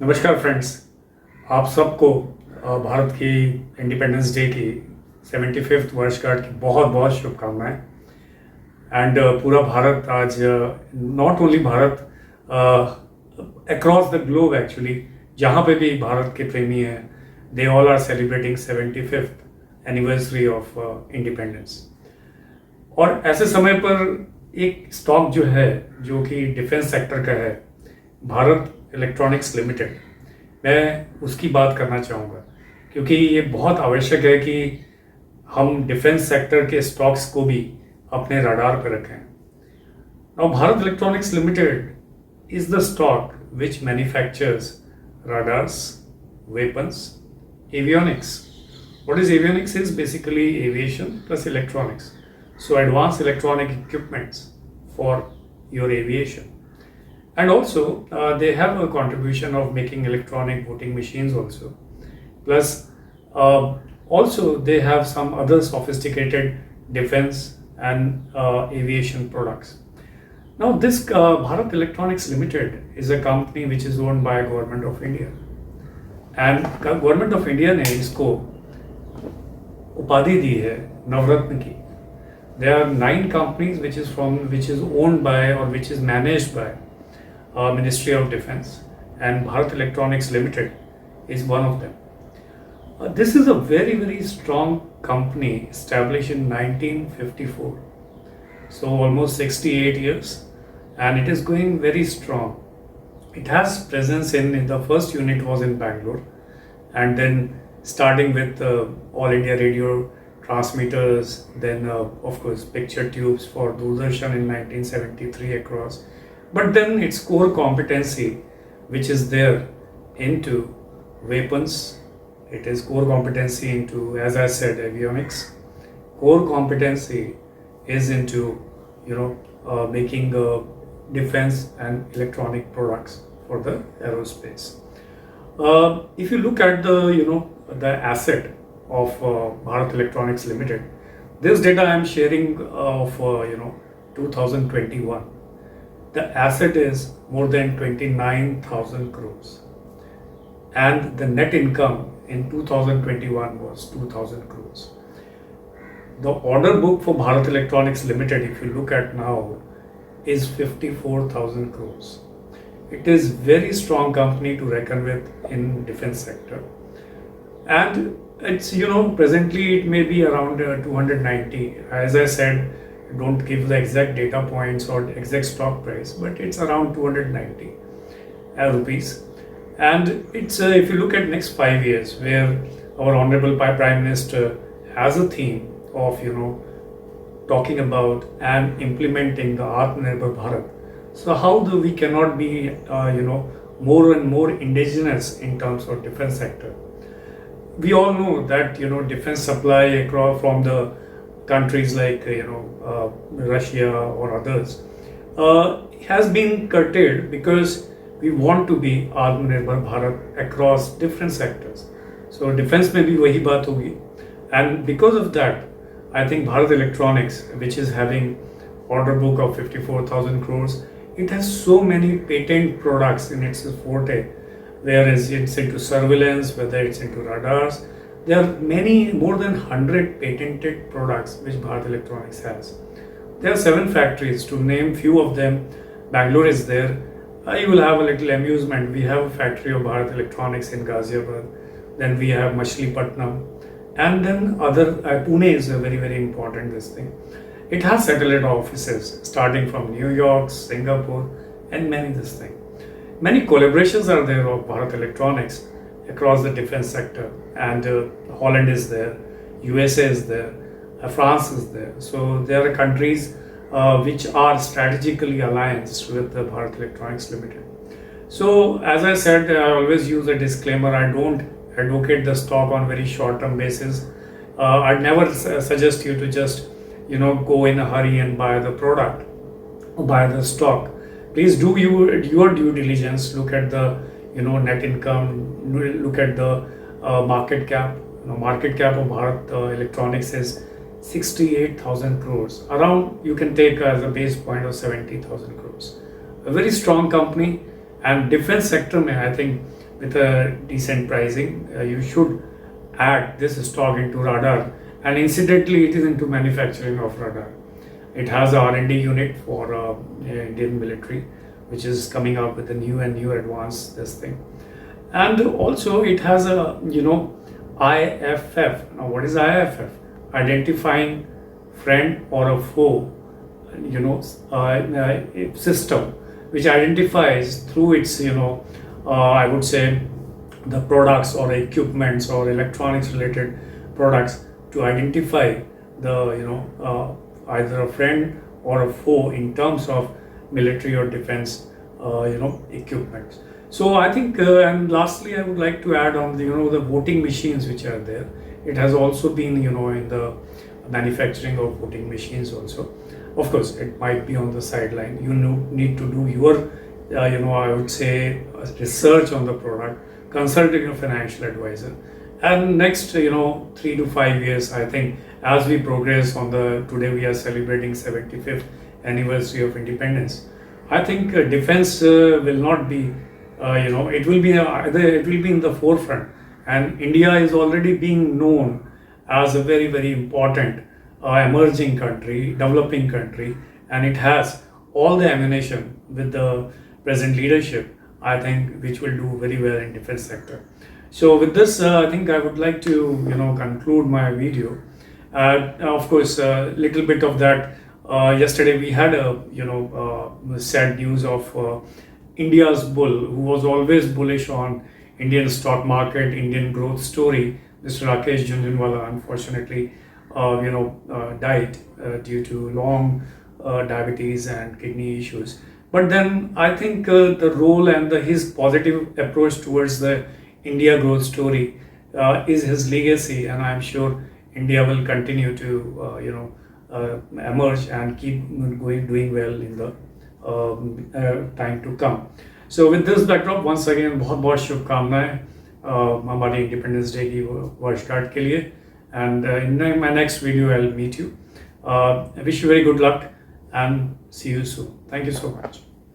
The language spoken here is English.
नमस्कार फ्रेंड्स। आप सबको भारत की इंडिपेंडेंस डे की 75th वर्षगांठ की बहुत बहुत शुभकामनाएं। एंड पूरा भारत आज, not only Bharat, across the globe actually, जहाँ पे भी भारत के प्रेमी हैं, they all are celebrating 75th anniversary of independence. और ऐसे समय पर एक स्टॉक जो है, जो कि डिफेंस सेक्टर का है, भारत इलेक्ट्रॉनिक्स लिमिटेड, मैं उसकी बात करना चाहूँगा, क्योंकि ये बहुत आवश्यक है कि हम डिफेंस सेक्टर के स्टॉक्स को भी अपने रडार पर रखें। Now Bharat electronics limited is the stock which manufactures radars, weapons, avionics. What is avionics? Is basically aviation plus electronics. So advanced electronic equipments for your aviation. And also they have a contribution of making electronic voting machines also. Plus also they have some other sophisticated defense and aviation products. Now this Bharat Electronics Limited is a company which is owned by Government of India, and Government of India ने इसको उपाधि दी है नवरत्न की. There are 9 companies which is owned by or which is managed by Ministry of Defense, and Bharat Electronics Limited is one of them. This is a very strong company established in 1954, so almost 68 years, and it is going very strong. It has presence in the first unit was in Bangalore, and then starting with All India Radio transmitters, then of course picture tubes for Doordarshan in 1973 across. But then its core competency, which is there into weapons, it is core competency into, as I said, avionics. Core competency is into, making defense and electronic products for the aerospace. If you look at the asset of Bharat Electronics Limited, this data I am sharing of 2021. The asset is more than 29,000 crores, and the net income in 2021 was 2,000 crores. The order book for Bharat Electronics Limited, if you look at now, is 54,000 crores. It is very strong company to reckon with in defense sector, and it's presently it may be around 290. As I said, don't give the exact data points or exact stock price, but it's around 290 rupees. And it's if you look at next 5 years, where our honorable Prime Minister has a theme of talking about and implementing the Atmanirbhar Bharat. So how do we cannot be more and more indigenous in terms of defense sector? We all know that defense supply across from the countries like Russia or others has been curtailed, because we want to be Atmanirbhar Bharat across different sectors. So defense में भी वही बात होगी, and because of that I think Bharat Electronics, which is having order book of 54,000 crores, it has so many patent products in its forte, whereas it's into surveillance, whether it's into radars. There are many, more than 100 patented products which Bharat Electronics has. There are 7 factories, to name few of them. Bangalore is there. You will have a little amusement. We have a factory of Bharat Electronics in Ghaziabad. Then we have Machilipatnam. And then other, Pune is a very important this thing. It has satellite offices starting from New York, Singapore, and many this thing. Many collaborations are there of Bharat Electronics across the defense sector, and Holland is there, USA is there, France is there. So there are countries which are strategically allied with the Bharat Electronics Limited. So as I said, I always use a disclaimer. I don't advocate the stock on very short-term basis. I'd never suggest you to just go in a hurry and buy the product or buy the stock. Please do your due diligence. Look at the net income. Look at the market cap. Market cap of Bharat Electronics is 68,000 crores. Around, you can take as a base point of 70,000 crores. A very strong company, and defense sector mein I think with a decent pricing, you should add this stock into radar. And incidentally, it is into manufacturing of radar. It has a R&D unit for Indian military, which is coming up with a new and new advanced this thing. And also it has a IFF. Now what is IFF? Identifying friend or a foe, system which identifies through its I would say the products or equipments or electronics related products to identify the either a friend or a foe in terms of military or defense equipment. So I think and lastly I would like to add on the voting machines which are there. It has also been in the manufacturing of voting machines also. Of course it might be on the sideline. You need to do your I would say research on the product, consulting a financial advisor. And next 3 to 5 years, I think, as we progress on today we are celebrating 75th anniversary of independence. I think defense will not be it will be in the forefront, and India is already being known as a very, very important emerging country, developing country, and it has all the ammunition with the present leadership, I think, which will do very well in defense sector. So with this, I think I would like to conclude my video. Of course, a little bit of that. Yesterday we had a sad news of India's bull, who was always bullish on Indian stock market, Indian growth story. Mr. Rakesh Jhunjhunwala unfortunately died due to long diabetes and kidney issues. But then I think the role and his positive approach towards the India growth story is his legacy, and I'm sure India will continue to emerge and keep doing well in the time to come. So with this backdrop, once again बहुत बहुत शुभकामनाएं हमारी independence day की वर्षगांठ के लिए. And in my next video I'll meet you. I wish you very good luck and see you soon. Thank you so much.